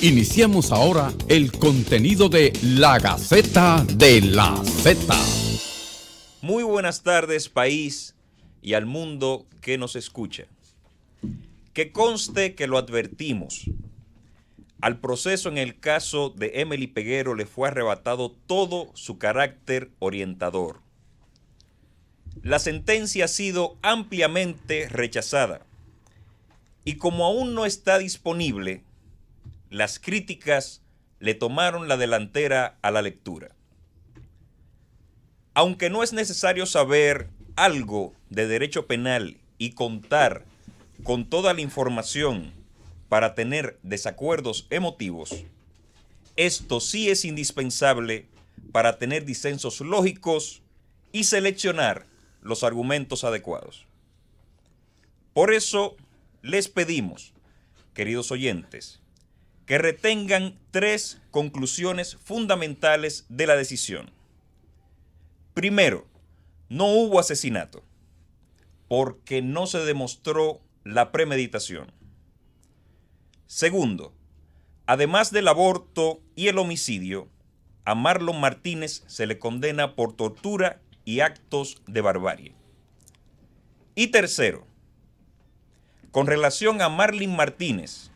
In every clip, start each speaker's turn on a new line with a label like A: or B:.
A: Iniciamos ahora el contenido de La Gaceta de la Z.
B: Muy buenas tardes, país y al mundo que nos escucha. Que conste que lo advertimos. Al proceso en el caso de Emely Peguero le fue arrebatado todo su carácter orientador. La sentencia ha sido ampliamente rechazada y como aún no está disponible, las críticas le tomaron la delantera a la lectura. Aunque no es necesario saber algo de derecho penal y contar con toda la información para tener desacuerdos emotivos, esto sí es indispensable para tener disensos lógicos y seleccionar los argumentos adecuados. Por eso les pedimos, queridos oyentes, que retengan 3 conclusiones fundamentales de la decisión. Primero, no hubo asesinato, porque no se demostró la premeditación. Segundo, además del aborto y el homicidio, a Marlon Martínez se le condena por tortura y actos de barbarie. Y tercero, con relación a Marlene Martínez,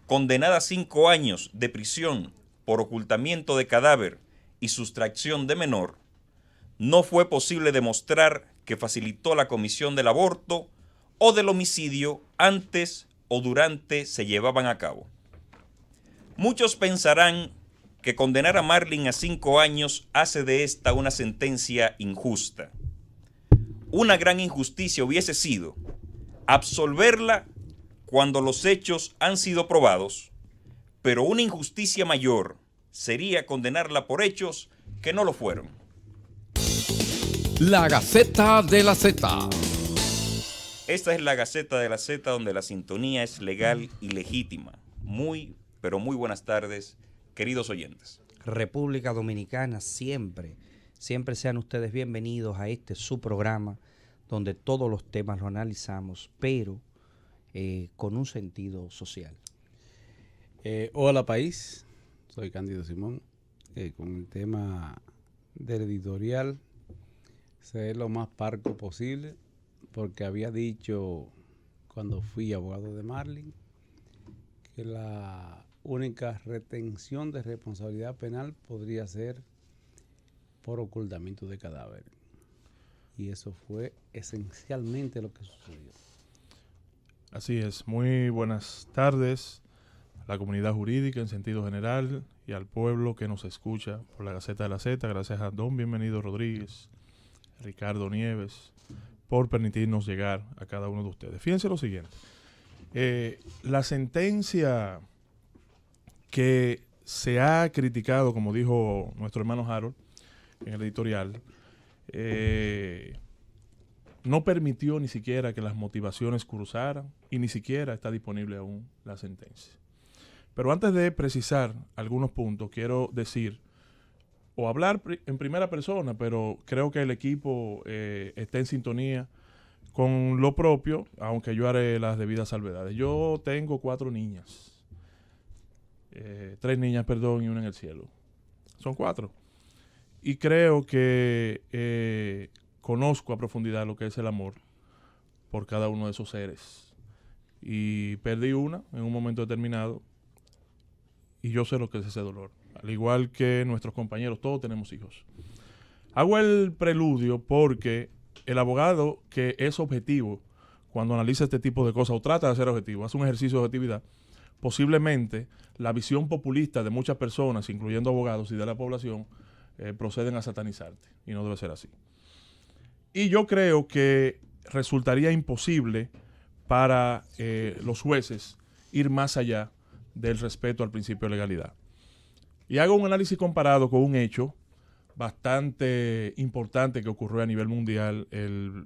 B: condenada a 5 años de prisión por ocultamiento de cadáver y sustracción de menor, no fue posible demostrar que facilitó la comisión del aborto o del homicidio antes o durante se llevaban a cabo. Muchos pensarán que condenar a Marlene a 5 años hace de esta una sentencia injusta. Una gran injusticia hubiese sido absolverla cuando los hechos han sido probados, pero una injusticia mayor sería condenarla por hechos que no lo fueron.
A: La Gaceta de la Z.
B: Esta es la Gaceta de la Z, donde la sintonía es legal y legítima. Muy, pero muy buenas tardes, queridos oyentes.
C: República Dominicana, siempre sean ustedes bienvenidos a este su programa, donde todos los temas los analizamos, pero con un sentido social.
D: Hola país, soy Cándido Simón, con el tema del editorial ser lo más parco posible, porque había dicho cuando fui abogado de Marlene que la única retención de responsabilidad penal podría ser por ocultamiento de cadáver, y eso fue esencialmente lo que sucedió.
E: Así es, muy buenas tardes a la comunidad jurídica en sentido general y al pueblo que nos escucha por la Gaceta de la Z. Gracias a don Bienvenido Rodríguez, Ricardo Nieves, por permitirnos llegar a cada uno de ustedes. Fíjense lo siguiente, la sentencia que se ha criticado, como dijo nuestro hermano Harold en el editorial, no permitió ni siquiera que las motivaciones cruzaran y ni siquiera está disponible aún la sentencia. Pero antes de precisar algunos puntos, quiero decir o hablar en primera persona, pero creo que el equipo está en sintonía con lo propio, aunque yo haré las debidas salvedades. Yo tengo 4 niñas, 3 niñas, perdón, y una en el cielo. Son 4. Y creo que conozco a profundidad lo que es el amor por cada uno de esos seres. Y perdí una en un momento determinado y yo sé lo que es ese dolor. Al igual que nuestros compañeros, todos tenemos hijos. Hago el preludio porque el abogado que es objetivo cuando analiza este tipo de cosas o trata de ser objetivo, hace un ejercicio de objetividad, posiblemente la visión populista de muchas personas, incluyendo abogados y de la población, proceden a satanizarte, y no debe ser así. Y yo creo que resultaría imposible para los jueces ir más allá del respeto al principio de legalidad. Y hago un análisis comparado con un hecho bastante importante que ocurrió a nivel mundial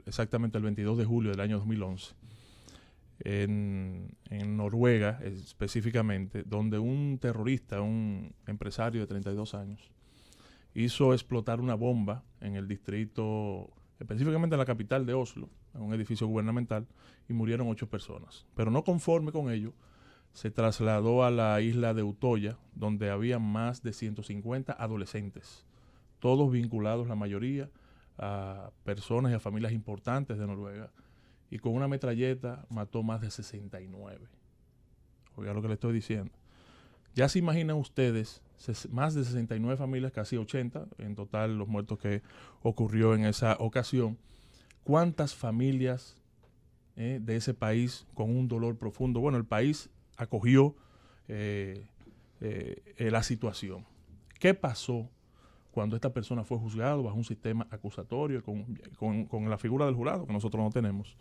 E: exactamente el 22 de julio del año 2011 en Noruega específicamente, donde un terrorista, un empresario de 32 años, hizo explotar una bomba en el distrito, específicamente en la capital de Oslo, en un edificio gubernamental, y murieron 8 personas. Pero no conforme con ello, se trasladó a la isla de Utoya, donde había más de 150 adolescentes, todos vinculados, la mayoría, a personas y a familias importantes de Noruega, y con una metralleta mató más de 69. Oiga lo que le estoy diciendo. Ya se imaginan ustedes, más de 69 familias, casi 80, en total los muertos que ocurrió en esa ocasión. ¿Cuántas familias de ese país con un dolor profundo? Bueno, el país acogió la situación. ¿Qué pasó cuando esta persona fue juzgado bajo un sistema acusatorio con la figura del jurado, que nosotros no tenemos?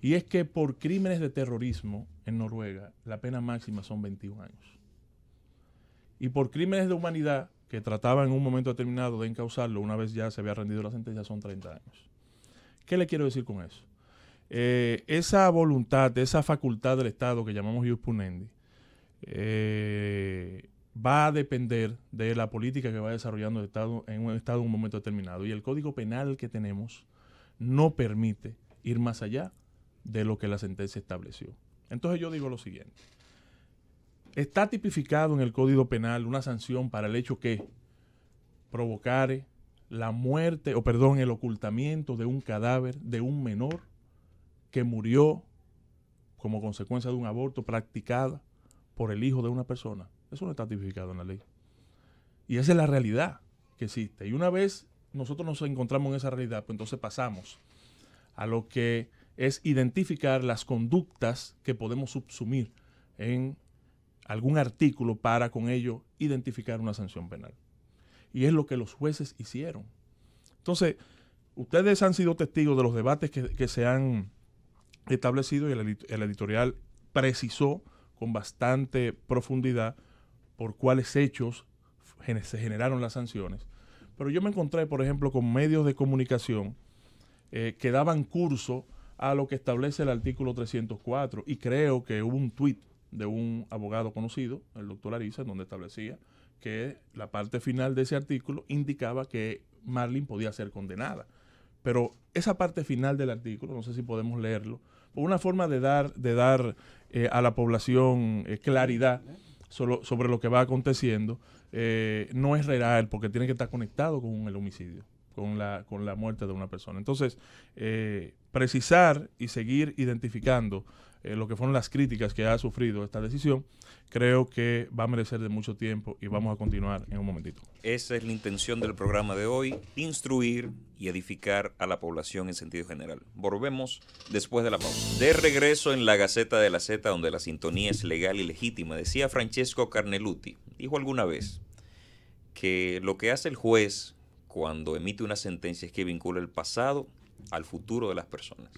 E: Y es que por crímenes de terrorismo en Noruega, la pena máxima son 21 años. Y por crímenes de humanidad, que trataba en un momento determinado de encauzarlo, una vez ya se había rendido la sentencia, son 30 años. ¿Qué le quiero decir con eso? Esa voluntad, esa facultad del Estado que llamamos ius punendi, va a depender de la política que va desarrollando el Estado en un momento determinado. Y el Código Penal que tenemos no permite ir más allá de lo que la sentencia estableció. Entonces yo digo lo siguiente. Está tipificado en el Código Penal una sanción para el hecho que provocare la muerte, el ocultamiento de un cadáver de un menor que murió como consecuencia de un aborto practicado por el hijo de una persona. Eso no está tipificado en la ley. Y esa es la realidad que existe. Y una vez nosotros nos encontramos en esa realidad, pues entonces pasamos a lo que es identificar las conductas que podemos subsumir en algún artículo para con ello identificar una sanción penal. Y es lo que los jueces hicieron. Entonces, ustedes han sido testigos de los debates que se han establecido, y el editorial precisó con bastante profundidad por cuáles hechos se generaron las sanciones. Pero yo me encontré, por ejemplo, con medios de comunicación que daban curso a lo que establece el artículo 304, y creo que hubo un tuit de un abogado conocido, el doctor Ariza, donde establecía que la parte final de ese artículo indicaba que Marlene podía ser condenada. Pero esa parte final del artículo, no sé si podemos leerlo, una forma de dar a la población claridad sobre lo que va aconteciendo, no es real, porque tiene que estar conectado con el homicidio, con la muerte de una persona. Entonces, precisar y seguir identificando lo que fueron las críticas que ha sufrido esta decisión, creo que va a merecer de mucho tiempo, y vamos a continuar en un momentito.
B: Esa es la intención del programa de hoy: instruir y edificar a la población en sentido general. Volvemos después de la pausa. De regreso en la Gaceta de la Z, donde la sintonía es legal y legítima. Decía Francesco Carneluti, dijo alguna vez que lo que hace el juez cuando emite una sentencia es que vincula el pasado al futuro de las personas.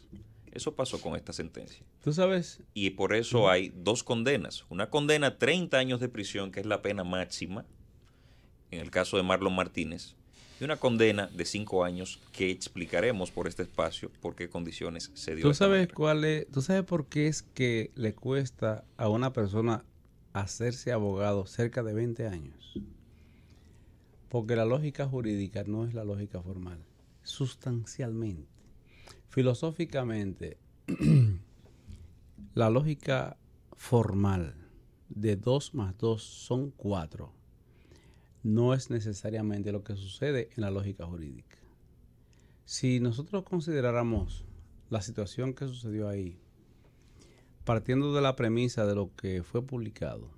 B: Eso pasó con esta sentencia.
D: ¿Tú sabes?
B: Y por eso hay dos condenas. Una condena a 30 años de prisión, que es la pena máxima, en el caso de Marlon Martínez, y una condena de 5 años que explicaremos por este espacio por qué condiciones se dio.
D: ¿Tú sabes ¿Tú sabes por qué es que le cuesta a una persona hacerse abogado cerca de 20 años? Porque la lógica jurídica no es la lógica formal. Sustancialmente, filosóficamente, la lógica formal de 2 más 2 son 4. No es necesariamente lo que sucede en la lógica jurídica. Si nosotros consideráramos la situación que sucedió ahí, partiendo de la premisa de lo que fue publicado,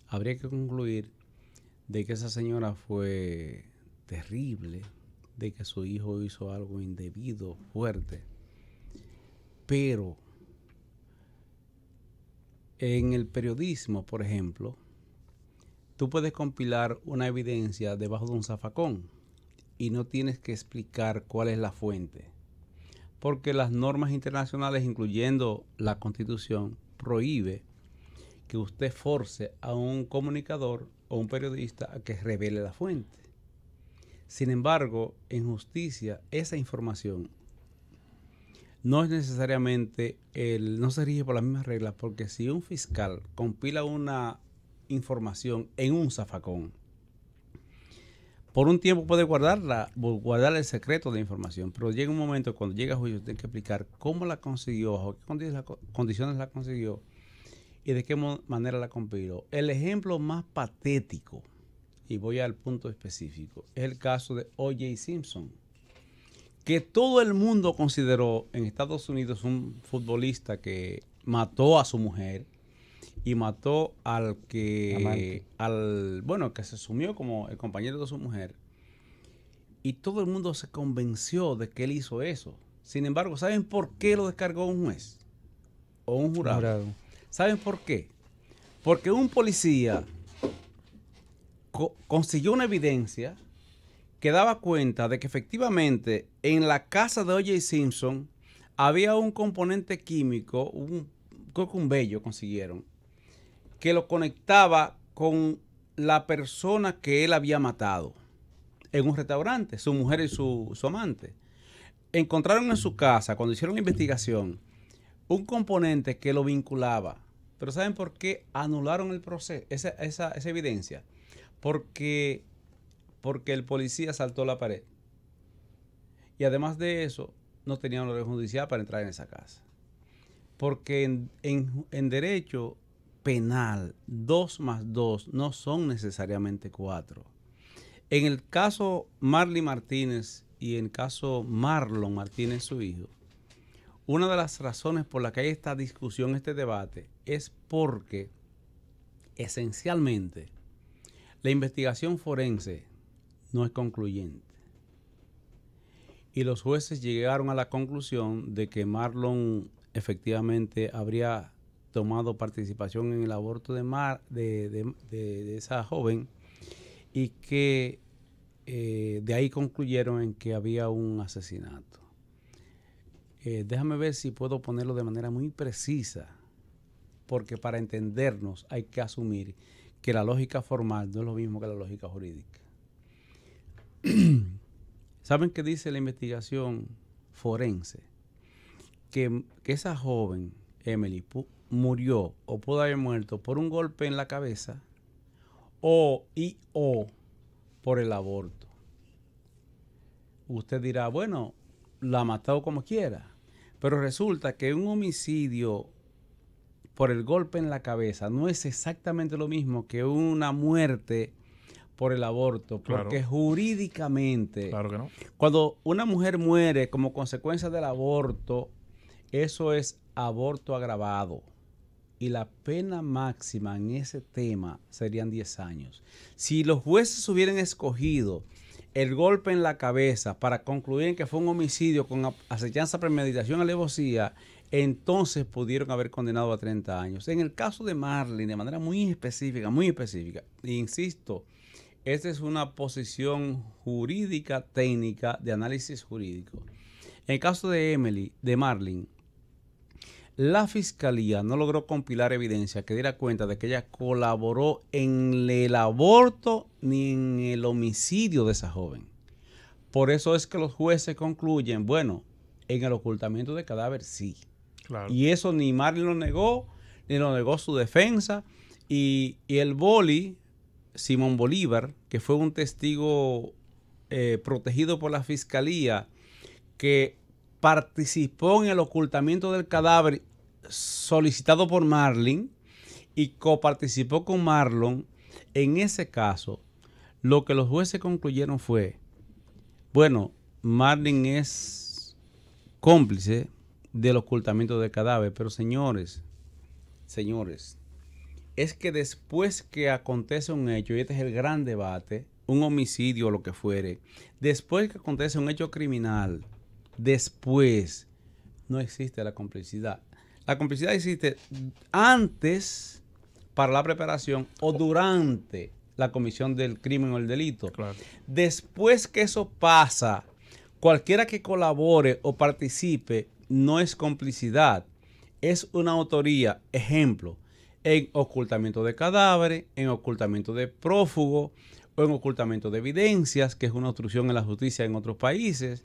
D: habría que concluir de que esa señora fue terrible, de que su hijo hizo algo indebido, fuerte. Pero en el periodismo, por ejemplo, tú puedes compilar una evidencia debajo de un zafacón y no tienes que explicar cuál es la fuente, porque las normas internacionales, incluyendo la Constitución, prohíbe que usted force a un comunicador o un periodista a que revele la fuente. Sin embargo, en justicia, esa información no es necesariamente, no se rige por las mismas reglas, porque si un fiscal compila una información en un zafacón, por un tiempo puede guardar el secreto de la información, pero llega un momento cuando llega a juicio tiene que explicar cómo la consiguió, bajo qué condiciones la consiguió, y de qué manera la compiló. El ejemplo más patético, y voy al punto específico, es el caso de O.J. Simpson, que todo el mundo consideró en Estados Unidos un futbolista que mató a su mujer y mató al que, que se asumió como el compañero de su mujer. Y todo el mundo se convenció de que él hizo eso. Sin embargo, ¿saben por qué lo descargó un juez o un jurado? ¿Saben por qué? Porque un policía consiguió una evidencia que daba cuenta de que efectivamente en la casa de O.J. Simpson había un componente químico, creo que un vello consiguieron, que lo conectaba con la persona que él había matado en un restaurante, su mujer y su amante. Encontraron en su casa, cuando hicieron la investigación, un componente que lo vinculaba. Pero ¿saben por qué anularon el proceso, esa evidencia? Porque el policía saltó la pared. Y además de eso, no tenían orden judicial para entrar en esa casa. Porque en derecho penal, 2 más 2 no son necesariamente 4. En el caso Marley Martínez y en el caso Marlon Martínez, su hijo, una de las razones por las que hay esta discusión, este debate, es porque esencialmente la investigación forense no es concluyente. Y los jueces llegaron a la conclusión de que Marlon efectivamente habría tomado participación en el aborto de esa joven y que de ahí concluyeron en que había un asesinato. Déjame ver si puedo ponerlo de manera muy precisa, porque para entendernos hay que asumir que la lógica formal no es lo mismo que la lógica jurídica. ¿Saben qué dice la investigación forense? Que esa joven, Emily, murió o pudo haber muerto por un golpe en la cabeza o por el aborto. Usted dirá, bueno, la ha matado como quiera. Pero resulta que un homicidio por el golpe en la cabeza no es exactamente lo mismo que una muerte por el aborto, porque
E: claro,
D: jurídicamente,
E: claro que no.
D: Cuando una mujer muere como consecuencia del aborto, eso es aborto agravado. Y la pena máxima en ese tema serían 10 años. Si los jueces hubieran escogido el golpe en la cabeza para concluir en que fue un homicidio con acechanza, premeditación, alevosía, entonces pudieron haber condenado a 30 años. En el caso de Marley, de manera muy específica, insisto, esta es una posición jurídica, técnica, de análisis jurídico. En el caso de Marley, la fiscalía no logró compilar evidencia que diera cuenta de que ella colaboró en el aborto ni en el homicidio de esa joven. Por eso es que los jueces concluyen, bueno, en el ocultamiento de cadáver sí.
E: Claro.
D: Y eso ni Marley lo negó, ni lo negó su defensa. Y el boli, Simón Bolívar, que fue un testigo protegido por la fiscalía, que participó en el ocultamiento del cadáver solicitado por Marlon y coparticipó con Marlon. En ese caso, lo que los jueces concluyeron fue, bueno, Marlon es cómplice del ocultamiento del cadáver, pero señores, es que después que acontece un hecho, y este es el gran debate, un homicidio o lo que fuere, después que acontece un hecho criminal, después no existe la complicidad. La complicidad existe antes para la preparación o durante la comisión del crimen o el delito.
E: Claro.
D: Después que eso pasa, cualquiera que colabore o participe no es complicidad, es una autoría. Ejemplo, en ocultamiento de cadáveres, en ocultamiento de prófugo o en ocultamiento de evidencias, que es una obstrucción en la justicia en otros países.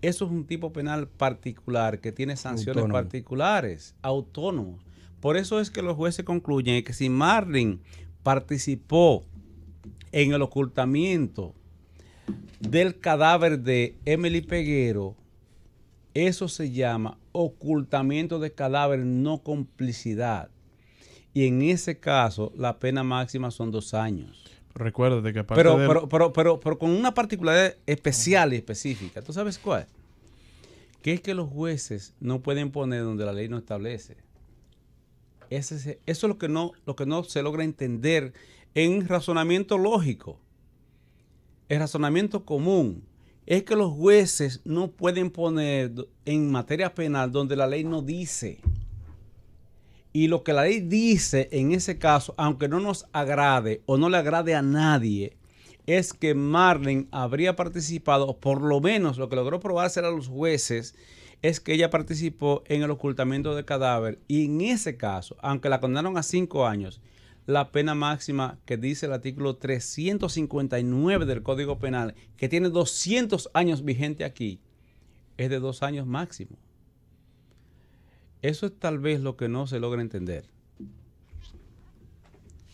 D: Eso es un tipo penal particular que tiene sanciones particulares, autónomos. Por eso es que los jueces concluyen que si Marlon participó en el ocultamiento del cadáver de Emily Peguero, eso se llama ocultamiento de cadáver, no complicidad. y en ese caso la pena máxima son 2 años.
E: Recuérdate que aparte
D: Pero con una particularidad especial y específica. ¿Tú sabes cuál? Que es que los jueces no pueden poner donde la ley no establece. Eso es lo que no se logra entender en razonamiento lógico. El razonamiento común es que los jueces no pueden poner en materia penal donde la ley no dice. Y lo que la ley dice en ese caso, aunque no nos agrade o no le agrade a nadie, es que Marlene habría participado, o por lo menos lo que logró probarse a los jueces, es que ella participó en el ocultamiento de cadáver. Y en ese caso, aunque la condenaron a 5 años, la pena máxima que dice el artículo 359 del Código Penal, que tiene 200 años vigente aquí, es de 2 años máximo. Eso es tal vez lo que no se logra entender.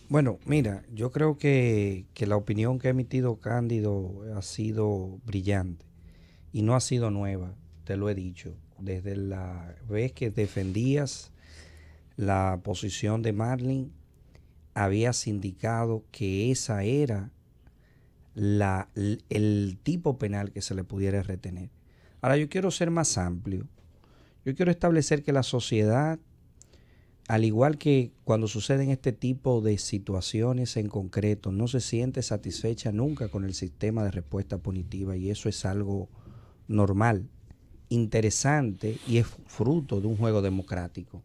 C: Bueno, mira, yo creo que la opinión que ha emitido Cándido ha sido brillante y no ha sido nueva, te lo he dicho. Desde la vez que defendías la posición de Marlene, habías indicado que esa era el tipo penal que se le pudiera retener. Ahora yo quiero ser más amplio. Yo quiero establecer que la sociedad, al igual que cuando suceden este tipo de situaciones en concreto, no se siente satisfecha nunca con el sistema de respuesta punitiva, y eso es algo normal, interesante, y es fruto de un juego democrático,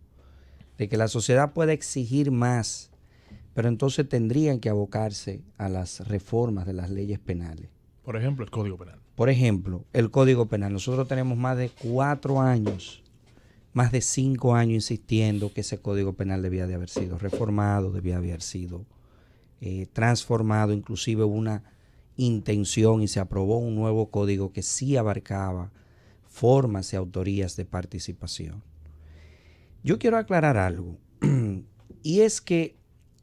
C: de que la sociedad pueda exigir más, pero entonces tendrían que abocarse a las reformas de las leyes penales.
E: Por ejemplo, el Código Penal.
C: Por ejemplo, el Código Penal. Nosotros tenemos más de 4 años, más de 5 años insistiendo que ese Código Penal debía de haber sido reformado, debía de haber sido transformado. Inclusive hubo una intención y se aprobó un nuevo código que sí abarcaba formas y autorías de participación. Yo quiero aclarar algo, y es que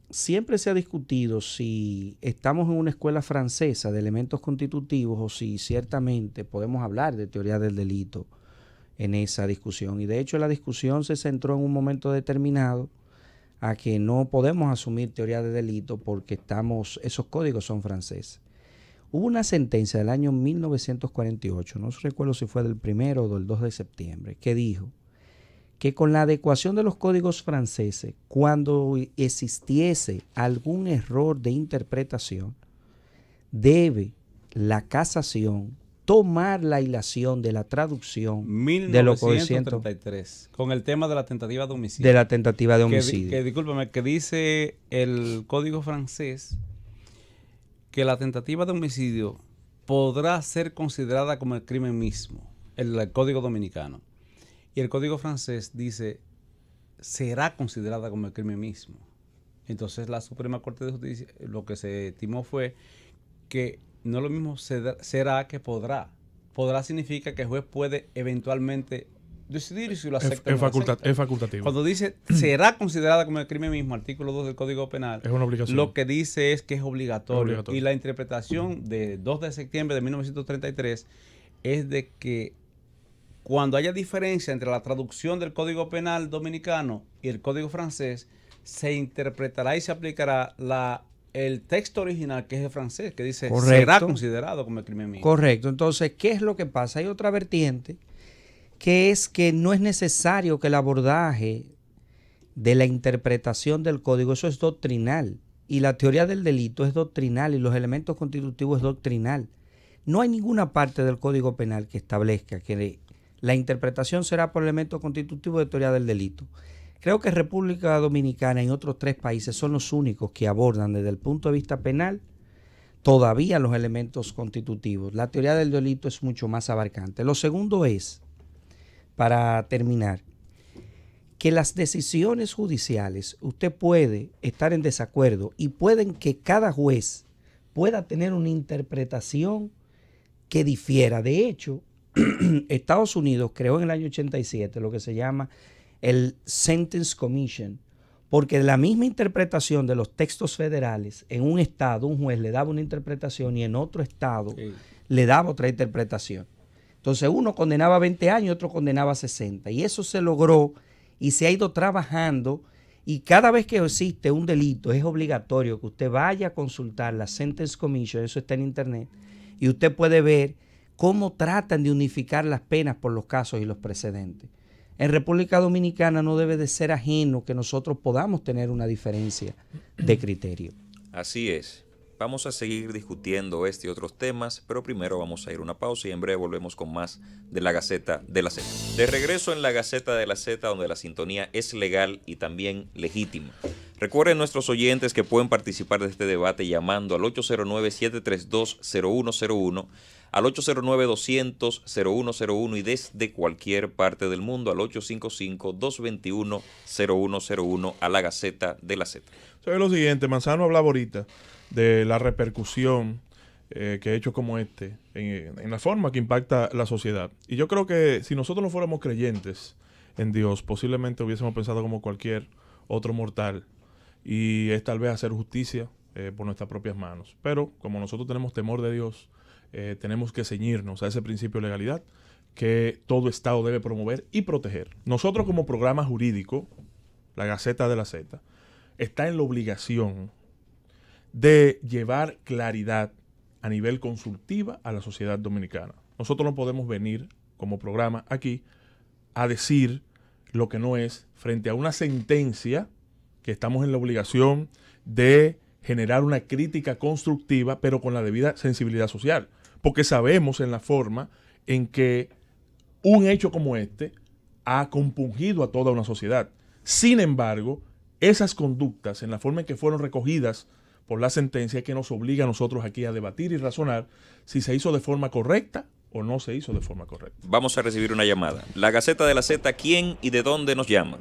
C: siempre se ha discutido si estamos en una escuela francesa de elementos constitutivos o si ciertamente podemos hablar de teoría del delito en esa discusión. Y de hecho la discusión se centró en un momento determinado a que no podemos asumir teoría de delito porque esos códigos son franceses. Hubo una sentencia del año 1948, no recuerdo si fue del 1 o del 2 de septiembre, que dijo que con la adecuación de los códigos franceses, cuando existiese algún error de interpretación, debe la casación tomar la hilación de la traducción
D: 1933,
C: de los cocientes
D: con el tema de la tentativa de homicidio.
C: De la tentativa de homicidio.
D: Discúlpame, que dice el código francés que la tentativa de homicidio podrá ser considerada como el crimen mismo, el código dominicano. Y el código francés dice, será considerada como el crimen mismo. Entonces la Suprema Corte de Justicia, lo que se estimó fue que no lo mismo será que podrá. Podrá significa que el juez puede eventualmente decidir si lo acepta o no acepta.
E: Es facultativo.
D: Cuando dice será considerada como el crimen mismo, artículo 2 del Código Penal,
E: es una obligación.
D: Lo que dice es que es obligatorio. Y la interpretación de 2 de septiembre de 1933 es de que cuando haya diferencia entre la traducción del Código Penal dominicano y el Código francés, se interpretará y se aplicará el texto original, que es el francés, que dice será considerado como el crimen mismo.
C: Correcto. Entonces, ¿qué es lo que pasa? Hay otra vertiente, que es que no es necesario que el abordaje de la interpretación del código, eso es doctrinal, y la teoría del delito es doctrinal, y los elementos constitutivos es doctrinal. No hay ninguna parte del Código Penal que establezca que la interpretación será por elementos constitutivos de teoría del delito. Creo que República Dominicana y otros 3 países son los únicos que abordan desde el punto de vista penal todavía los elementos constitutivos. La teoría del delito es mucho más abarcante. Lo segundo es, para terminar, que las decisiones judiciales, usted puede estar en desacuerdo y pueden que cada juez pueda tener una interpretación que difiera. De hecho, Estados Unidos creó en el año 87 lo que se llama el Sentence Commission, porque de la misma interpretación de los textos federales, en un estado un juez le daba una interpretación y en otro estado le daba otra interpretación. Entonces uno condenaba 20 años y otro condenaba 60. Y eso se logró y se ha ido trabajando Y cada vez que existe un delito es obligatorio que usted vaya a consultar la Sentence Commission, eso está en internet, y usted puede ver cómo tratan de unificar las penas por los casos y los precedentes. En República Dominicana no debe de ser ajeno que nosotros podamos tener una diferencia de criterio.
B: Así es. Vamos a seguir discutiendo este y otros temas, pero primero vamos a ir a una pausa y en breve volvemos con más de la Gaceta de la Z. De regreso en la Gaceta de la Z, donde la sintonía es legal y también legítima. Recuerden nuestros oyentes que pueden participar de este debate llamando al 809-732-0101, al 809-200-0101 y desde cualquier parte del mundo al 855-221-0101 a la Gaceta de la Z.
E: ¿Sabe lo siguiente? Manzano hablaba ahorita de la repercusión que hechos como este en la forma que impacta la sociedad. Y yo creo que si nosotros no fuéramos creyentes en Dios, posiblemente hubiésemos pensado como cualquier otro mortal y es tal vez hacer justicia por nuestras propias manos. Pero como nosotros tenemos temor de Dios, tenemos que ceñirnos a ese principio de legalidad que todo Estado debe promover y proteger. Nosotros como programa jurídico, la Gaceta de la Z, está en la obligación de llevar claridad a nivel consultiva a la sociedad dominicana. Nosotros no podemos venir como programa aquí a decir lo que no es frente a una sentencia que estamos en la obligación de generar una crítica constructiva, pero con la debida sensibilidad social, porque sabemos en la forma en que un hecho como este ha compungido a toda una sociedad. Sin embargo, esas conductas, en la forma en que fueron recogidas por la sentencia, que nos obliga a nosotros aquí a debatir y razonar si se hizo de forma correcta o no se hizo de forma correcta.
B: Vamos a recibir una llamada. La Gaceta de la Z, ¿quién y de dónde nos llama?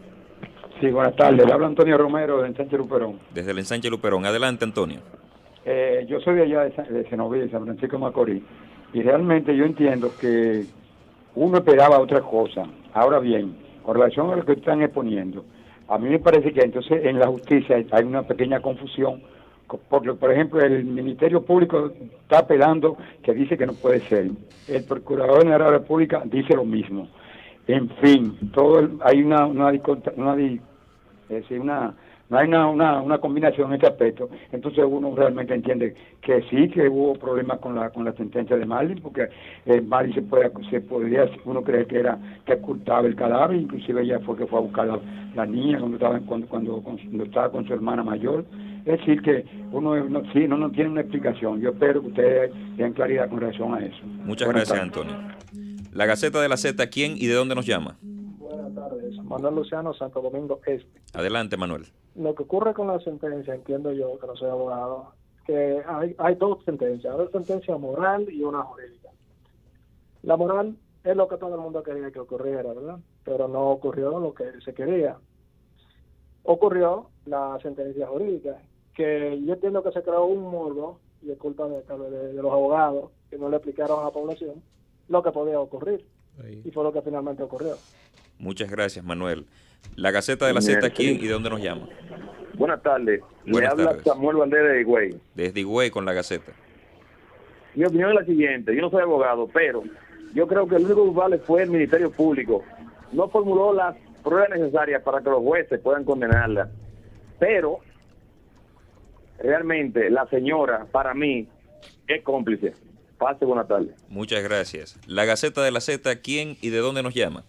F: Sí, buenas tardes. Le habla Antonio Romero de Ensanche Luperón.
B: Desde el Ensanche Luperón. Adelante, Antonio.
F: Yo soy de allá de Cenoví, San Francisco de Macorís, y realmente yo entiendo que uno esperaba otra cosa. Ahora bien, con relación a lo que están exponiendo, a mí me parece que entonces en la justicia hay una pequeña confusión, porque por ejemplo el Ministerio Público está apelando que dice que no puede ser. El Procurador General de la República dice lo mismo. En fin, hay una combinación en este aspecto. Entonces uno realmente entiende que sí, que hubo problemas con la sentencia de Marlin, porque Marlin se podría uno creer que ocultaba el cadáver, inclusive ella fue que fue a buscar la niña cuando estaba con su hermana mayor. Es decir, que uno no tiene una explicación. Yo espero que ustedes den claridad con relación a eso.
B: Muchas gracias, Antonio. La Gaceta de la Z, ¿quién y de dónde nos llama?
G: Buenas tardes. Manuel Luciano, Santo Domingo Este.
B: Adelante, Manuel.
G: Lo que ocurre con la sentencia, entiendo yo, que no soy abogado, que hay dos sentencias. Una sentencia moral y una jurídica. La moral es lo que todo el mundo quería que ocurriera, ¿verdad? Pero no ocurrió lo que se quería. Ocurrió la sentencia jurídica, que yo entiendo que se creó un morbo, y es culpa de los abogados, que no le explicaron a la población lo que podía ocurrir. Ahí. Y fue lo que finalmente ocurrió.
B: Muchas gracias, Manuel. La Gaceta de la Z, ¿quién y de dónde nos llama?
H: Buenas tardes.
B: Buenas
H: Le habla
B: tardes.
H: Samuel Valdés de Higüey.
B: Desde Higüey con la Gaceta.
H: Mi opinión es la siguiente. Yo no soy abogado, pero yo creo que el único culpable fue el Ministerio Público. No formuló las pruebas necesarias para que los jueces puedan condenarla. Pero realmente la señora, para mí, es cómplice. Pase buena tarde.
B: Muchas gracias. La Gaceta de la Z, ¿quién y de dónde nos llama?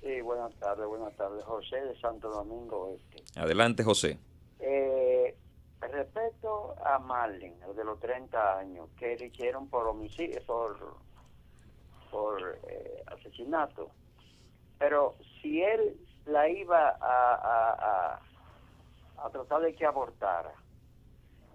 I: Sí, buenas tardes. José de Santo Domingo Este.
B: Adelante, José.
I: Respecto a Marlin, el de los 30 años, que le hicieron por homicidio, por asesinato, pero si él la iba a tratar de que abortara,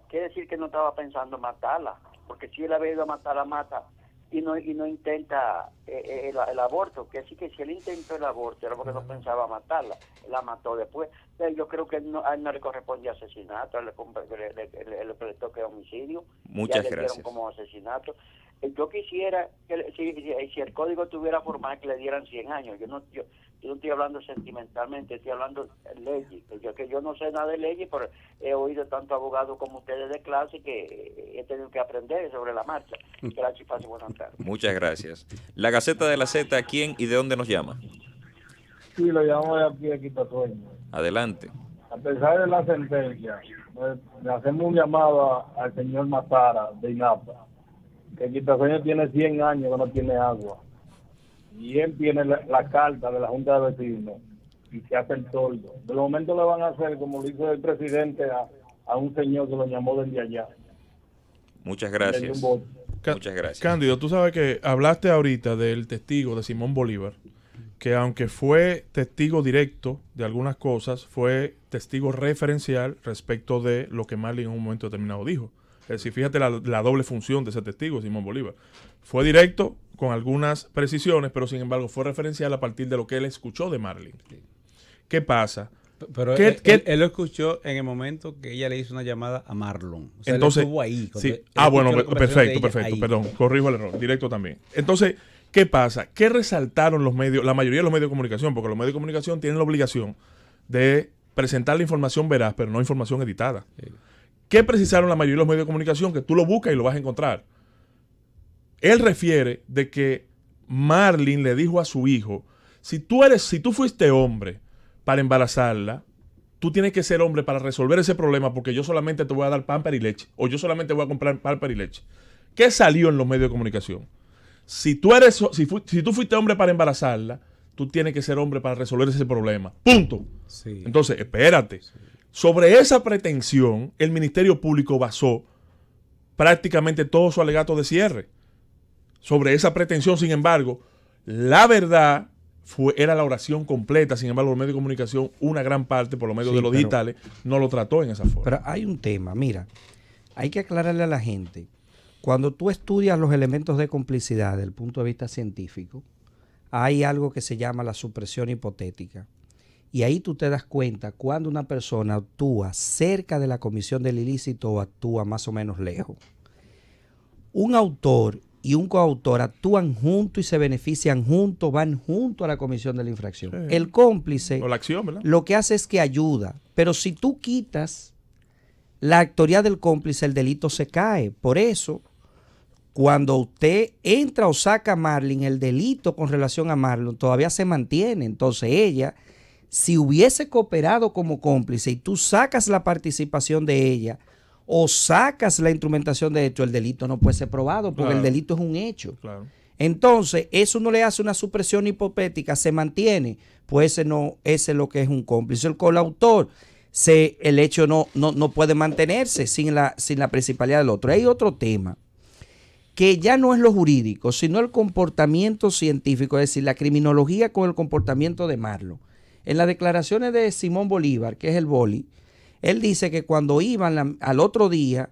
I: quiere decir que no estaba pensando matarla, porque si él había ido a matar, la mata y no intenta el aborto, que sí, que si él intentó el aborto era porque no pensaba matarla, la mató después. Yo creo que a él no le correspondía asesinato, le toque homicidio.
B: Muchas
I: ya
B: gracias.
I: Le dieron como asesinato. Yo quisiera que si el código tuviera formal, que le dieran 100 años. Yo no estoy hablando sentimentalmente, estoy hablando de leyes. Que yo no sé nada de leyes, pero he oído tanto abogados como ustedes de clase que he tenido que aprender sobre la marcha. Gracias y pase buenas tardes.
B: Muchas gracias. La Gaceta de la Z, ¿quién y de dónde nos llama?
G: Sí, lo llamo de aquí a Quitatueño.
B: Adelante.
J: a pesar de la sentencia, le hacemos un llamado al señor Matara de INAPA, que Quitasueño tiene 100 años que no tiene agua. Y él tiene la carta de la Junta de Vecinos y se hace el toldo. De momento le van a hacer, como lo hizo el presidente, a un señor que lo llamó desde allá.
B: Muchas gracias. Muchas gracias.
E: Cándido, tú sabes que hablaste ahorita del testigo de Simón Bolívar, que aunque fue testigo directo de algunas cosas, fue testigo referencial respecto de lo que Marlin en un momento determinado dijo. Es decir, fíjate la doble función de ese testigo, Simón Bolívar. Fue directo con algunas precisiones, pero sin embargo fue referencial a partir de lo que él escuchó de Marlin. ¿Qué pasa?
D: Pero él lo escuchó en el momento que ella le hizo una llamada a Marlon. O sea,
E: entonces,
D: él estuvo ahí.
E: Sí. Bueno, perfecto.
D: Ahí.
E: Perdón, corrijo el error. Directo también. Entonces, ¿qué pasa? ¿Qué resaltaron los medios, la mayoría de los medios de comunicación? Porque los medios de comunicación tienen la obligación de presentar la información veraz, pero no información editada. Sí. ¿Qué precisaron la mayoría de los medios de comunicación? Que tú lo buscas y lo vas a encontrar. Él refiere de que Marlin le dijo a su hijo, si tú fuiste hombre para embarazarla, tú tienes que ser hombre para resolver ese problema, porque yo solamente te voy a dar pamper y leche, o yo solamente voy a comprar pamper y leche. ¿Qué salió en los medios de comunicación? Si tú fuiste hombre para embarazarla, tú tienes que ser hombre para resolver ese problema. Punto. Sí. Entonces, espérate. Sí. Sobre esa pretensión, el Ministerio Público basó prácticamente todo su alegato de cierre. Sobre esa pretensión, sin embargo, la verdad era la oración completa. Sin embargo, los medios de comunicación, una gran parte, por lo menos de los digitales, no lo trató en esa forma.
C: Pero hay un tema, mira, hay que aclararle a la gente. Cuando tú estudias los elementos de complicidad desde el punto de vista científico, hay algo que se llama la supresión hipotética. Y ahí tú te das cuenta cuando una persona actúa cerca de la comisión del ilícito o actúa más o menos lejos. Un autor y un coautor actúan juntos y se benefician juntos, van juntos a la comisión de la infracción. Sí. El cómplice
E: o la acción, ¿verdad?
C: Lo que hace es que ayuda. Pero si tú quitas la actoría del cómplice, el delito se cae. Por eso, cuando usted entra o saca a Marlin, el delito con relación a Marlon todavía se mantiene. Entonces ella, si hubiese cooperado como cómplice y tú sacas la participación de ella o sacas la instrumentación de hecho, el delito no puede ser probado porque el delito es un hecho. Claro. Entonces, eso no le hace una supresión hipotética, se mantiene, pues ese es lo que es un cómplice. El coautor, el hecho no puede mantenerse sin la principalidad del otro. Hay otro tema que ya no es lo jurídico, sino el comportamiento científico, es decir, la criminología con el comportamiento de Marlon. En las declaraciones de Simón Bolívar, que es el Boli, él dice que cuando iban al otro día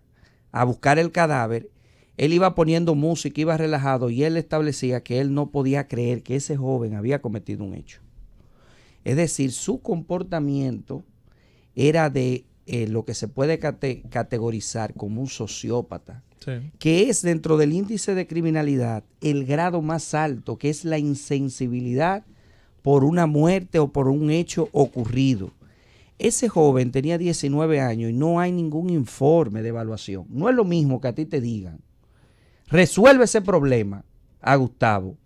C: a buscar el cadáver, él iba poniendo música, iba relajado y él establecía que él no podía creer que ese joven había cometido un hecho. Es decir, su comportamiento era de lo que se puede categorizar como un sociópata, sí, que es dentro del índice de criminalidad el grado más alto, que es la insensibilidad por una muerte o por un hecho ocurrido. Ese joven tenía 19 años y no hay ningún informe de evaluación. No es lo mismo que a ti te digan, resuelve ese problema a Gustavo,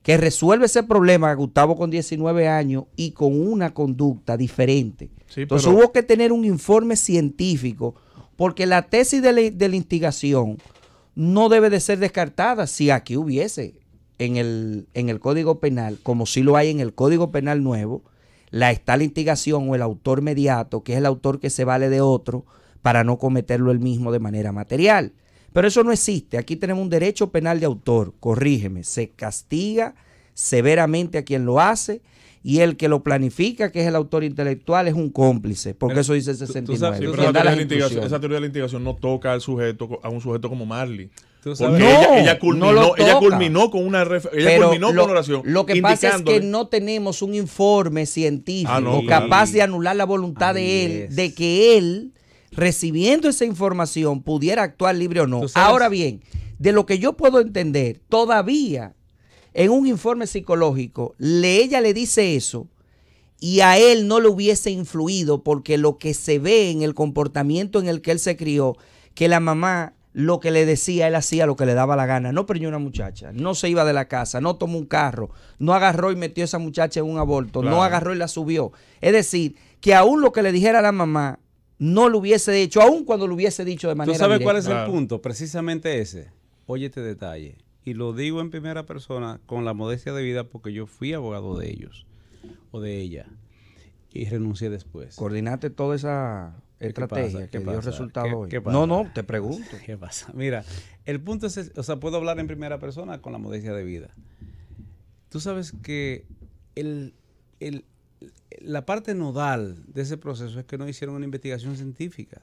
C: que resuelve ese problema a Gustavo con 19 años y con una conducta diferente. Sí, entonces hubo que tener un informe científico, porque la tesis de la instigación no debe de ser descartada. Si aquí hubiese en el Código Penal, como sí lo hay en el Código Penal nuevo, está la instigación o el autor mediato, que es el autor que se vale de otro para no cometerlo él mismo de manera material. Pero eso no existe. Aquí tenemos un derecho penal de autor. Corrígeme, se castiga severamente a quien lo hace y el que lo planifica, que es el autor intelectual, es un cómplice, porque eso dice el 69.
E: Sí, pero esa teoría de la instigación no toca a un sujeto como Marley. Ella culminó con una oración.
C: Lo que pasa es que no tenemos un informe científico capaz de anular la voluntad de él, de que él, recibiendo esa información, pudiera actuar libre o no. Ahora bien, de lo que yo puedo entender, todavía en un informe psicológico, ella le dice eso y a él no le hubiese influido, porque lo que se ve en el comportamiento en el que él se crió, que la mamá lo que le decía, él hacía lo que le daba la gana, no preñó una muchacha, no se iba de la casa, no tomó un carro, no agarró y metió a esa muchacha en un aborto, no agarró y la subió. Es decir, que aún lo que le dijera a la mamá no lo hubiese hecho, aún cuando lo hubiese dicho de manera
D: ¿Tú sabes
C: directa.
D: cuál es el punto? Precisamente ese. Oye este detalle. Y lo digo en primera persona con la modestia de vida porque yo fui abogado de ellos o de ella y renuncié después.
C: Coordinaste toda esa estrategia
D: pasa?
C: que
D: ¿Qué
C: dio
D: pasa?
C: resultado hoy.
D: ¿Qué pasa?
C: No, te pregunto.
D: ¿Qué pasa? Mira, el punto es, o sea, puedo hablar en primera persona con la modestia de vida. Tú sabes que la parte nodal de ese proceso es que no hicieron una investigación científica.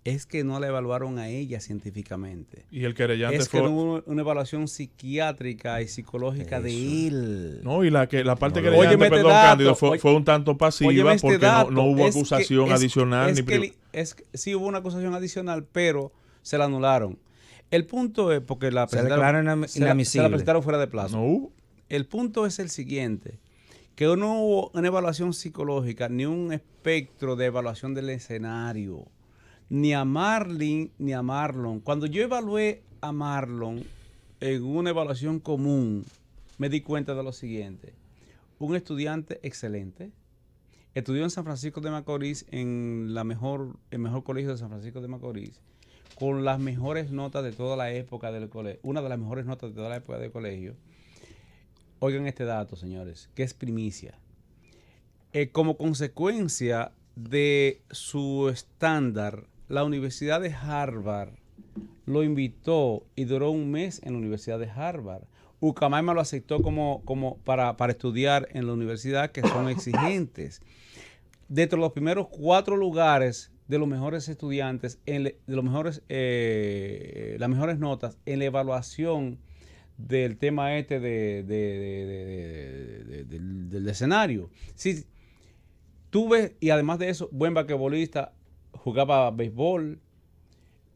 D: Es que no la evaluaron a ella científicamente.
E: Y el querellante
D: es
E: fue...
D: que no hubo una evaluación psiquiátrica y psicológica de él.
E: No, y la parte
D: Óyeme
E: querellante,
D: este
E: perdón,
D: dato,
E: Cándido, fue un tanto pasiva porque no hubo
D: es
E: acusación
D: que,
E: adicional.
D: Sí hubo una acusación adicional, pero se la anularon. El punto es porque la
C: Se declaró inadmisible.
D: se la presentaron fuera de plazo.
E: No hubo.
D: El punto es el siguiente, que no hubo una evaluación psicológica ni un espectro de evaluación del escenario. Ni a Marlene ni a Marlon. Cuando yo evalué a Marlon en una evaluación común, me di cuenta de lo siguiente. Un estudiante excelente. Estudió en San Francisco de Macorís, en el mejor colegio de San Francisco de Macorís, con las mejores notas de toda la época del colegio. Una de las mejores notas de toda la época del colegio. Oigan este dato, señores, que es primicia. Como consecuencia de su estándar, la Universidad de Harvard lo invitó y duró un mes en la Universidad de Harvard. Ucamaima lo aceptó como para estudiar en la universidad, que son exigentes. Dentro de los primeros 4 lugares de los mejores estudiantes, las mejores notas en la evaluación del tema del escenario. Sí, tuve, y además de eso, buen basquetbolista, jugaba béisbol,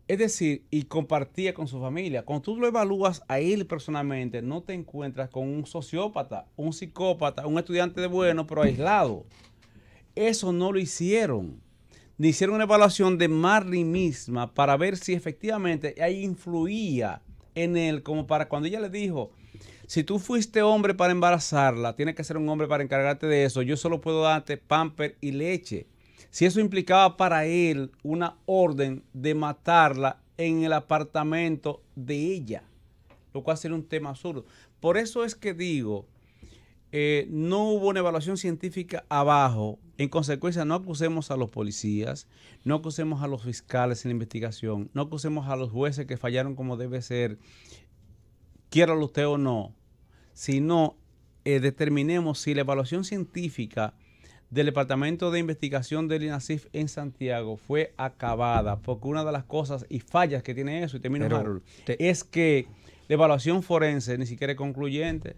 D: es decir, y compartía con su familia. Cuando tú lo evalúas a él personalmente, no te encuentras con un sociópata, un psicópata, un estudiante de bueno, pero aislado. Eso no lo hicieron. Ni hicieron una evaluación de Marlene misma para ver si efectivamente ahí influía en él, como para cuando ella le dijo, si tú fuiste hombre para embarazarla, tienes que ser un hombre para encargarte de eso. Yo solo puedo darte pamper y leche. Si eso implicaba para él una orden de matarla en el apartamento de ella, lo cual sería un tema absurdo. Por eso es que digo, no hubo una evaluación científica abajo. En consecuencia, no acusemos a los policías, no acusemos a los fiscales en la investigación, no acusemos a los jueces que fallaron como debe ser, quiéralo usted o no, sino determinemos si la evaluación científica del Departamento de Investigación del INASIF en Santiago fue acabada, porque una de las cosas y fallas que tiene eso, y termino, Harold, es que la evaluación forense ni siquiera es concluyente.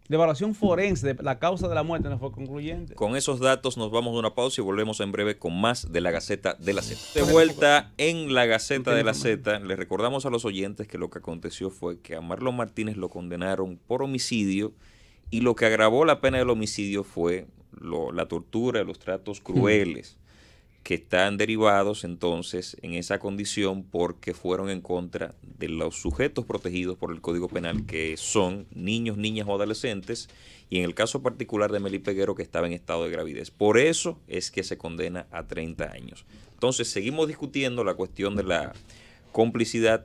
D: La evaluación forense de la causa de la muerte no fue concluyente.
B: Con esos datos nos vamos a una pausa y volvemos en breve con más de la Gaceta de la Z. De vuelta en la Gaceta de la Z, les recordamos a los oyentes que lo que aconteció fue que a Marlon Martínez lo condenaron por homicidio y lo que agravó la pena del homicidio fue la tortura, los tratos crueles que están derivados entonces en esa condición porque fueron en contra de los sujetos protegidos por el Código Penal, que son niños, niñas o adolescentes, y en el caso particular de Meli Peguero, que estaba en estado de gravidez. Por eso es que se condena a 30 años. Entonces seguimos discutiendo la cuestión de la complicidad.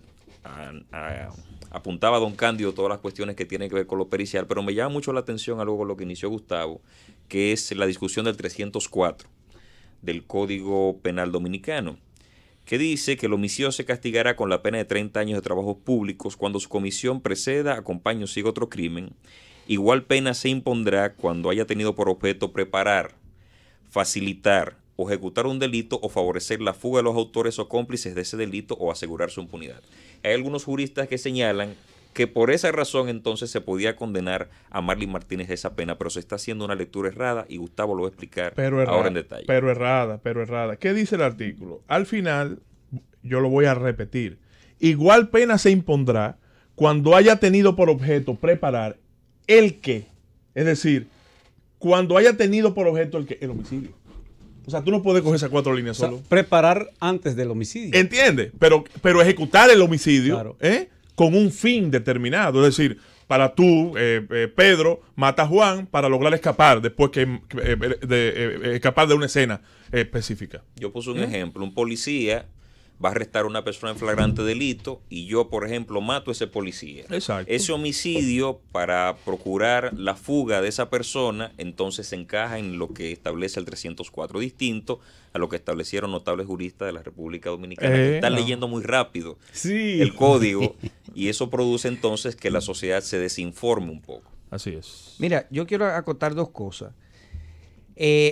B: Apuntaba don Cándido todas las cuestiones que tienen que ver con lo pericial, pero me llama mucho la atención algo con lo que inició Gustavo, que es la discusión del 304 del Código Penal Dominicano, que dice que el homicidio se castigará con la pena de 30 años de trabajos públicos cuando su comisión preceda, acompañe o siga otro crimen. Igual pena se impondrá cuando haya tenido por objeto preparar, facilitar o ejecutar un delito o favorecer la fuga de los autores o cómplices de ese delito o asegurar su impunidad. Hay algunos juristas que señalan que por esa razón entonces se podía condenar a Marlene Martínez de esa pena, pero se está haciendo una lectura errada y Gustavo lo va a explicar ahora en detalle.
E: Pero errada. ¿Qué dice el artículo? Al final, yo lo voy a repetir. Igual pena se impondrá cuando haya tenido por objeto preparar el qué. Es decir, cuando haya tenido por objeto el homicidio. O sea, tú no puedes coger esas 4 líneas solo.
D: Preparar antes del homicidio.
E: ¿Entiendes? Pero ejecutar el homicidio, claro, con un fin determinado. Es decir, para tú, Pedro, mata a Juan para lograr escapar después escapar de una escena específica.
B: Yo puse un ejemplo, un policía va a arrestar a una persona en flagrante delito y yo, por ejemplo, mato a ese policía.
E: Exacto.
B: Ese homicidio, para procurar la fuga de esa persona, entonces se encaja en lo que establece el 304, distinto a lo que establecieron notables juristas de la República Dominicana, que están leyendo muy rápido el código, y eso produce entonces que la sociedad se desinforme un poco.
E: Así es.
C: Mira, yo quiero acotar dos cosas.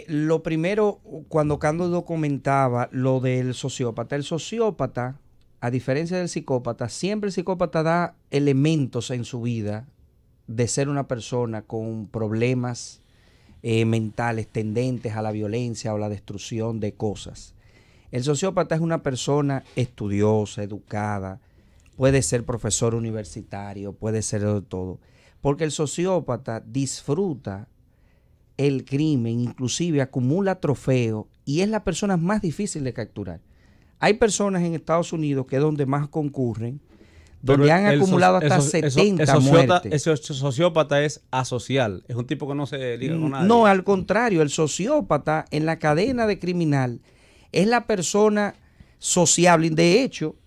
C: Lo primero, cuando Cándido comentaba lo del sociópata, el sociópata, a diferencia del psicópata, siempre el psicópata da elementos en su vida de ser una persona con problemas mentales tendentes a la violencia o la destrucción de cosas. El sociópata es una persona estudiosa, educada, puede ser profesor universitario, puede ser de todo, porque el sociópata disfruta el crimen, inclusive acumula trofeos y es la persona más difícil de capturar. Hay personas en Estados Unidos que es donde más concurren, donde han acumulado hasta 70 muertes.
D: Ese sociópata es asocial, es un tipo que no se liga con nadie.
C: No, al contrario, el sociópata en la cadena de criminal es la persona sociable. De hecho,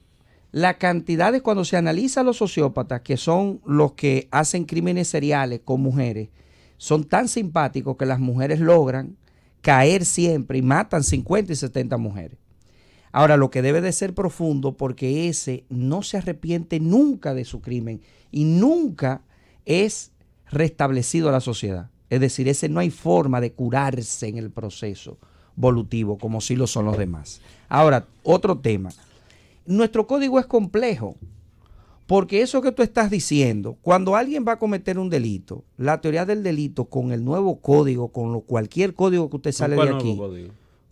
C: la cantidad de cuando se analiza a los sociópatas, que son los que hacen crímenes seriales con mujeres, son tan simpáticos que las mujeres logran caer siempre y matan 50 y 70 mujeres. Ahora, lo que debe de ser profundo, porque ese no se arrepiente nunca de su crimen y nunca es restablecido a la sociedad. Es decir, ese no hay forma de curarse en el proceso volutivo como sí lo son los demás. Ahora, otro tema. Nuestro código es complejo. Porque eso que tú estás diciendo, cuando alguien va a cometer un delito, la teoría del delito con el nuevo código, cualquier código que usted sale de aquí,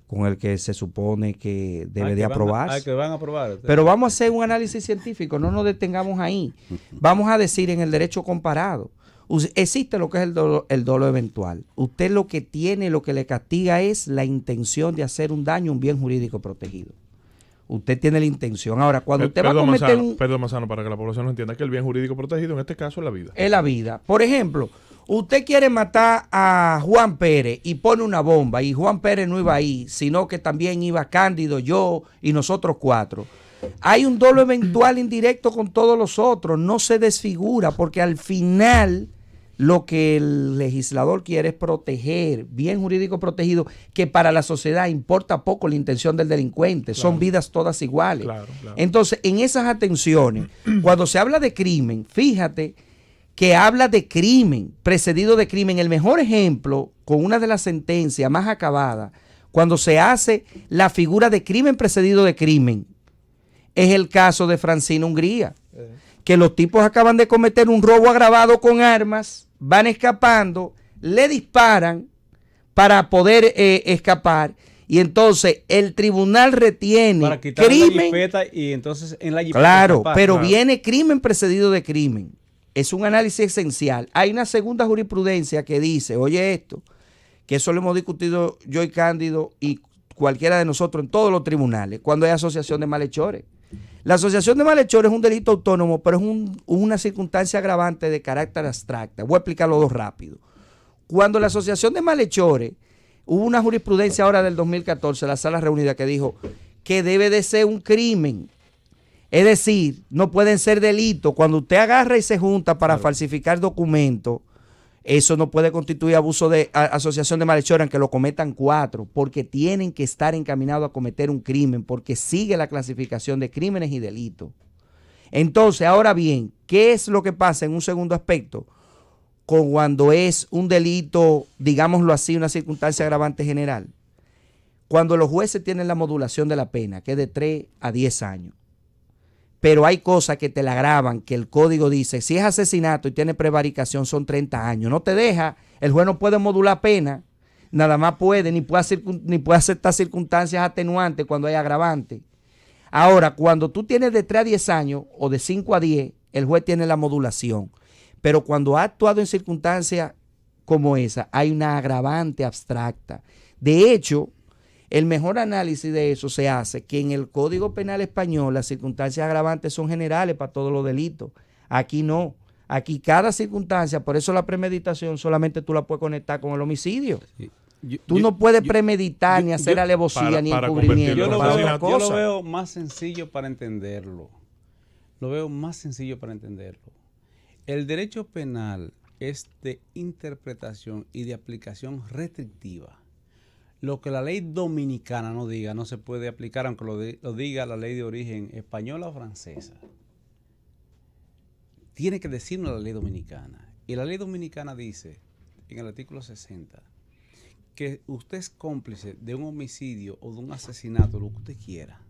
C: con el que se supone que debe de aprobarse.
D: Que van a aprobar.
C: Pero vamos a hacer un análisis científico, no nos detengamos ahí. Vamos a decir en el derecho comparado, existe lo que es el dolo eventual. Usted lo que tiene, lo que le castiga es la intención de hacer un daño a un bien jurídico protegido. Usted tiene la intención. Ahora, cuando usted va a cometer
E: Perdón, Manzano, para que la población entienda que el bien jurídico protegido en este caso es la vida.
C: Es la vida. Por ejemplo, usted quiere matar a Juan Pérez y pone una bomba y Juan Pérez no iba ahí, sino que también iba Cándido, yo y nosotros 4. Hay un dolo eventual indirecto con todos los otros. No se desfigura porque al final lo que el legislador quiere es proteger, bien jurídico protegido, que para la sociedad importa poco la intención del delincuente, claro. Son vidas todas iguales. Claro. Entonces, en esas atenciones, cuando se habla de crimen, fíjate que habla de crimen, precedido de crimen. El mejor ejemplo, con una de las sentencias más acabadas, cuando se hace la figura de crimen precedido de crimen, es el caso de Francina Hungría, que los tipos acaban de cometer un robo agravado con armas, van escapando, le disparan para poder escapar y entonces el tribunal retiene para quitar crimen. La
D: jipeta y entonces en la jipeta
C: claro,
D: escapar,
C: pero
D: claro.
C: Viene crimen precedido de crimen. Es un análisis esencial. Hay una segunda jurisprudencia que dice, oye esto, que eso lo hemos discutido yo y Cándido y cualquiera de nosotros en todos los tribunales, cuando hay asociación de malhechores. La asociación de malhechores es un delito autónomo, pero es una circunstancia agravante de carácter abstracta. Voy a explicarlo dos rápido. Cuando la asociación de malhechores, hubo una jurisprudencia ahora del 2014, la sala reunida, que dijo que debe de ser un crimen. Es decir, no pueden ser delitos. Cuando usted agarra y se junta para falsificar documentos, eso no puede constituir abuso de asociación de malhechores, aunque lo cometan 4, porque tienen que estar encaminados a cometer un crimen, porque sigue la clasificación de crímenes y delitos. Entonces, ahora bien, ¿qué es lo que pasa en un segundo aspecto? Cuando es un delito, digámoslo así, una circunstancia agravante general. Cuando los jueces tienen la modulación de la pena, que es de 3 a 10 años. Pero hay cosas que te la agravan, que el código dice, si es asesinato y tiene prevaricación son 30 años. No te deja, el juez no puede modular pena, nada más puede, ni puede aceptar circunstancias atenuantes cuando hay agravante. Ahora, cuando tú tienes de 3 a 10 años o de 5 a 10, el juez tiene la modulación. Pero cuando ha actuado en circunstancias como esa, hay una agravante abstracta. De hecho, el mejor análisis de eso se hace que en el Código Penal español las circunstancias agravantes son generales para todos los delitos. Aquí no. Aquí cada circunstancia, por eso la premeditación solamente tú la puedes conectar con el homicidio.
D: Sí.
C: Tú no puedes premeditar ni hacer alevosía ni encubrimiento.
D: Yo lo,
C: para
D: veo,
C: otra
D: yo lo
C: cosa.
D: veo más sencillo para entenderlo. Lo veo más sencillo para entenderlo. El derecho penal es de interpretación y de aplicación restrictiva. Lo que la ley dominicana no diga no se puede aplicar, aunque lo diga la ley de origen española o francesa. Tiene que decirnos la ley dominicana. Y la ley dominicana dice, en el artículo 60, que usted es cómplice de un homicidio o de un asesinato, lo que usted quiera,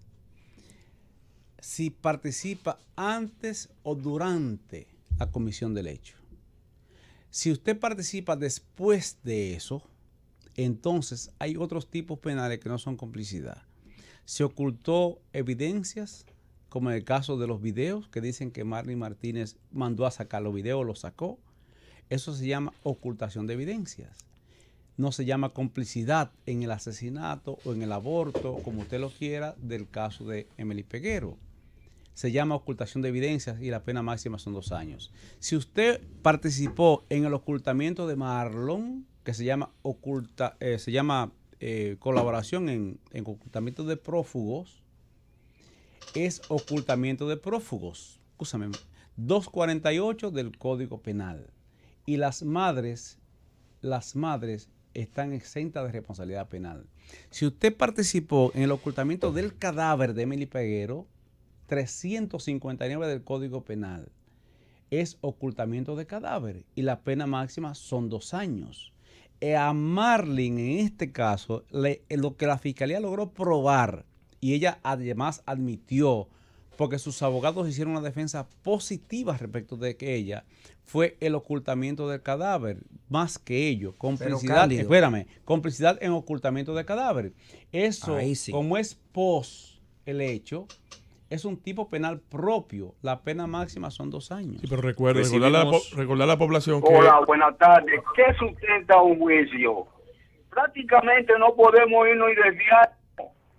D: si participa antes o durante la comisión del hecho. Si usted participa después de eso, entonces hay otros tipos penales que no son complicidad. Se ocultó evidencias, como en el caso de los videos, que dicen que Marlene Martínez mandó a sacar los videos, los sacó. Eso se llama ocultación de evidencias. No se llama complicidad en el asesinato o en el aborto, como usted lo quiera, del caso de Emily Peguero. Se llama ocultación de evidencias y la pena máxima son 2 años. Si usted participó en el ocultamiento de Marlon, que se llama colaboración en ocultamiento de prófugos, es ocultamiento de prófugos. Escúchame, 248 del Código Penal. Y las madres están exentas de responsabilidad penal. Si usted participó en el ocultamiento del cadáver de Emily Peguero, 359 del Código Penal, es ocultamiento de cadáver y la pena máxima son 2 años. A Marlene, en este caso, lo que la Fiscalía logró probar, y ella además admitió, porque sus abogados hicieron una defensa positiva respecto de que ella fue el ocultamiento del cadáver, más que ello, complicidad, complicidad en ocultamiento de cadáver. Eso, sí, como es pos el hecho, es un tipo penal propio. La pena máxima son 2 años.
E: Sí, pero recordar a la población que...
K: Hola, buenas tardes. ¿Qué sustenta un juicio? Prácticamente no podemos irnos y desviar.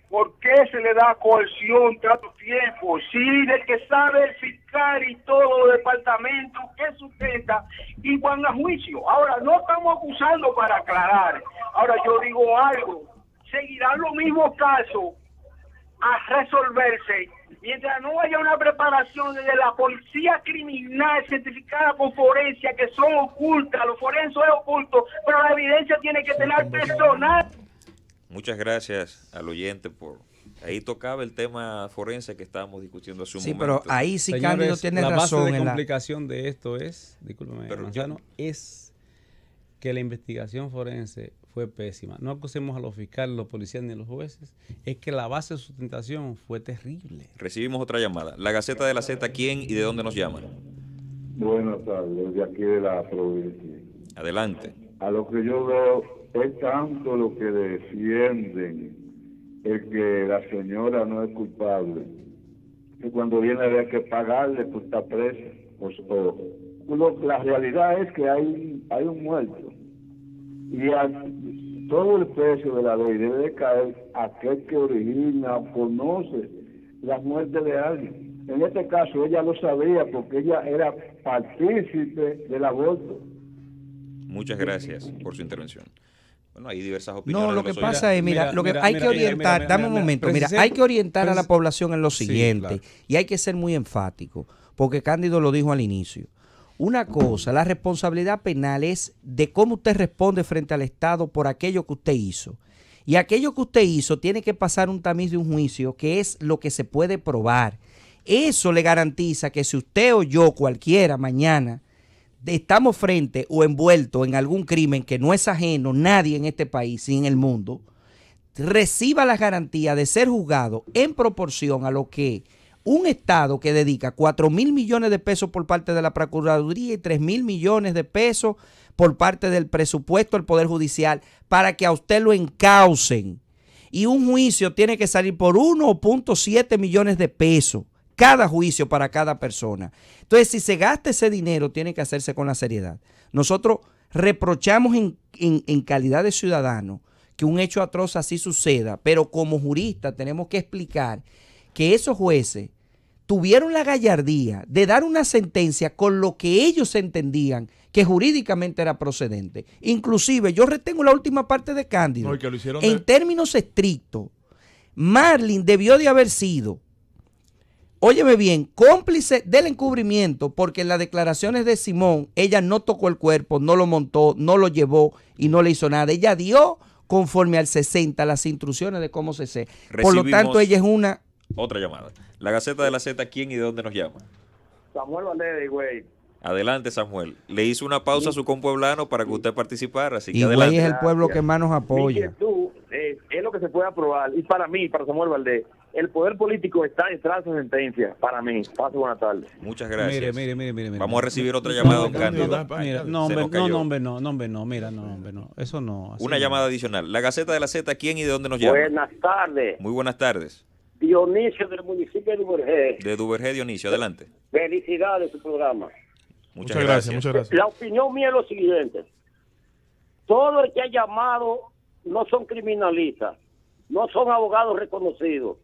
K: ¿Por qué se le da coerción tanto tiempo? Sí, del que sabe el fiscal y todo el departamento, ¿qué sustenta? Y van a juicio. Ahora, no estamos acusando para aclarar. Ahora, yo digo algo. Seguirán los mismos casos a resolverse mientras no haya una preparación de la policía criminal certificada por forencia, que son ocultas. Los forenses es oculto, pero la evidencia tiene que tener personal.
B: Muchas gracias al oyente por... Ahí tocaba el tema forense que estábamos discutiendo hace un momento.
C: Sí, pero ahí sí,
D: señores,
C: Cándido tiene
D: razón.
C: La base
D: de complicación de esto es, discúlpeme, Manzano, es que la investigación forense fue pésima. No acusemos a los fiscales, los policías ni a los jueces. Es que la base de sustentación fue terrible.
B: Recibimos otra llamada. La Gaceta de la Z, ¿quién y de dónde nos llaman?
L: Buenas tardes, de aquí de la provincia.
B: Adelante.
L: A lo que yo veo es tanto lo que defienden el que la señora no es culpable, que cuando viene a haber que pagarle, pues está presa. La realidad es que hay un muerto. Y todo el peso de la ley debe de caer a aquel que origina o conoce la muerte de alguien. En este caso ella lo sabía porque ella era partícipe del aborto.
B: Muchas gracias por su intervención. Bueno, hay diversas opiniones.
C: No, lo que pasa es, hay que orientar, dame un momento, hay que orientar a la población en lo siguiente, sí, claro. Y hay que ser muy enfático, porque Cándido lo dijo al inicio. Una cosa, la responsabilidad penal es de cómo usted responde frente al Estado por aquello que usted hizo. Y aquello que usted hizo tiene que pasar un tamiz de un juicio, que es lo que se puede probar. Eso le garantiza que si usted o yo, cualquiera, mañana, estamos frente o envueltos en algún crimen que no es ajeno, nadie en este país y en el mundo, reciba la garantía de ser juzgado en proporción a lo que un Estado que dedica 4.000 millones de pesos por parte de la Procuraduría y 3.000 millones de pesos por parte del presupuesto del Poder Judicial para que a usted lo encaucen. Y un juicio tiene que salir por 1.7 millones de pesos. Cada juicio para cada persona. Entonces, si se gasta ese dinero, tiene que hacerse con la seriedad. Nosotros reprochamos en calidad de ciudadano que un hecho atroz así suceda, pero como juristas tenemos que explicar que esos jueces tuvieron la gallardía de dar una sentencia con lo que ellos entendían que jurídicamente era procedente. Inclusive, yo retengo la última parte de Cándido.
E: No, y que lo hicieron
C: en términos estrictos, Marlin debió de haber sido, óyeme bien, cómplice del encubrimiento, porque en las declaraciones de Simón, ella no tocó el cuerpo, no lo montó, no lo llevó y no le hizo nada. Ella dio conforme al 60 las instrucciones de cómo se hace. Por lo tanto, ella es una...
B: Otra llamada. La Gaceta de la Z, ¿quién y de dónde nos llama?
H: Samuel Valdez, güey.
B: Adelante, Samuel. Le hizo una pausa a su compueblano para que usted participara, así que
C: y
B: adelante.
C: Güey es el pueblo que más nos
H: Mi
C: apoya.
H: inquietud es lo que se puede aprobar. Y para mí, para Samuel Valdez, el poder político está detrás de esa sentencia. Para mí. Pase buenas tardes.
B: Muchas gracias.
D: Mire.
B: Vamos a recibir otra llamada, don Cándido.
D: Mira, no, eso no.
B: Una
D: no.
B: llamada adicional. La Gaceta de la Z, ¿quién y de dónde nos llama?
I: Buenas tardes.
B: Muy buenas tardes.
I: Dionisio del municipio de Duvergé.
B: De Duvergé, Dionisio, adelante.
I: Felicidades su programa.
B: Muchas gracias.
E: Muchas gracias.
I: La opinión mía es lo siguiente. Todo el que ha llamado no son criminalistas, no son abogados reconocidos.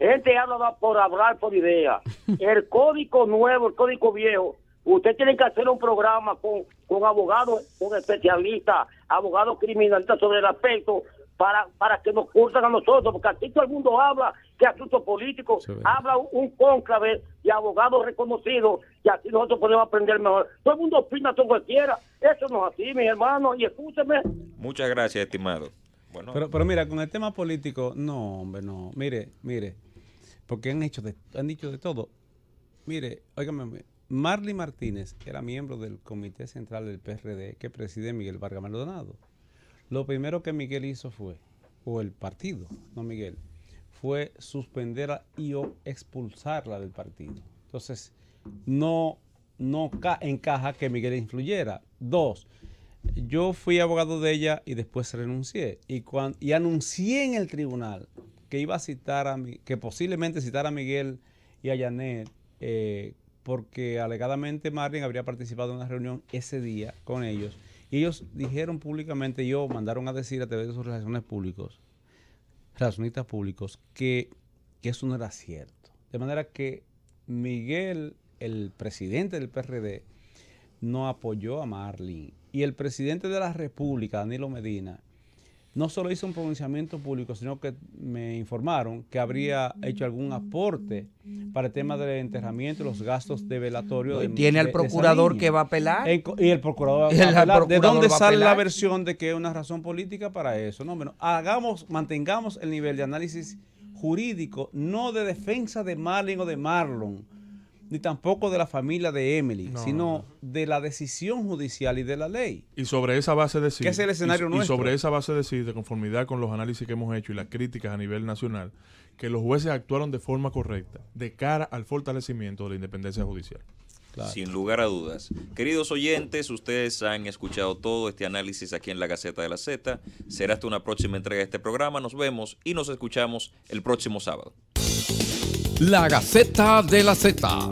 I: Gente habla por hablar por idea. El código nuevo, el código viejo, usted tiene que hacer un programa con abogados, con especialistas, abogados criminalistas sobre el aspecto para que nos cursan a nosotros, porque aquí todo el mundo habla que asuntos políticos, habla un cónclave de abogados reconocidos y así nosotros podemos aprender mejor. Todo el mundo opina sobre cualquiera. Eso no es así, mis hermanos, y escúcheme.
B: Muchas gracias, estimado. Bueno.
D: Pero mira, con el tema político, no, hombre, no. Mire, porque han dicho de todo. Mire, óigame, Marlin Martínez era miembro del Comité Central del PRD que preside Miguel Vargas Maldonado. Lo primero que Miguel hizo fue, o el partido, no Miguel, fue suspenderla y o expulsarla del partido. Entonces, no encaja que Miguel influyera. 2, yo fui abogado de ella y después renuncié. Y anuncié en el tribunal que iba a citar que posiblemente citara a Miguel y a Janet, porque alegadamente Marlin habría participado en una reunión ese día con ellos. Y ellos dijeron públicamente, mandaron a decir a través de sus relacionistas públicos, que eso no era cierto. De manera que Miguel, el presidente del PRD, no apoyó a Marlin. Y el presidente de la República, Danilo Medina, no solo hizo un pronunciamiento público, sino que me informaron que habría hecho algún aporte para el tema del enterramiento y los gastos de velatorio.
C: Tiene al procurador que va a apelar.
D: Y el procurador va a apelar. ¿De dónde sale la versión de que es una razón política para eso? No, bueno, mantengamos el nivel de análisis jurídico, no de defensa de Marlin o de Marlon, ni tampoco de la familia de Emily, sino de la decisión judicial y de la ley.
E: Y sobre esa base decir,
D: que es el escenario nuestro.
E: Y sobre esa base decir, de conformidad con los análisis que hemos hecho y las críticas a nivel nacional, que los jueces actuaron de forma correcta de cara al fortalecimiento de la independencia judicial.
B: Claro. Sin lugar a dudas. Queridos oyentes, ustedes han escuchado todo este análisis aquí en la Gaceta de la Z. Será hasta una próxima entrega de este programa. Nos vemos y nos escuchamos el próximo sábado.
A: La Gaceta de la Z.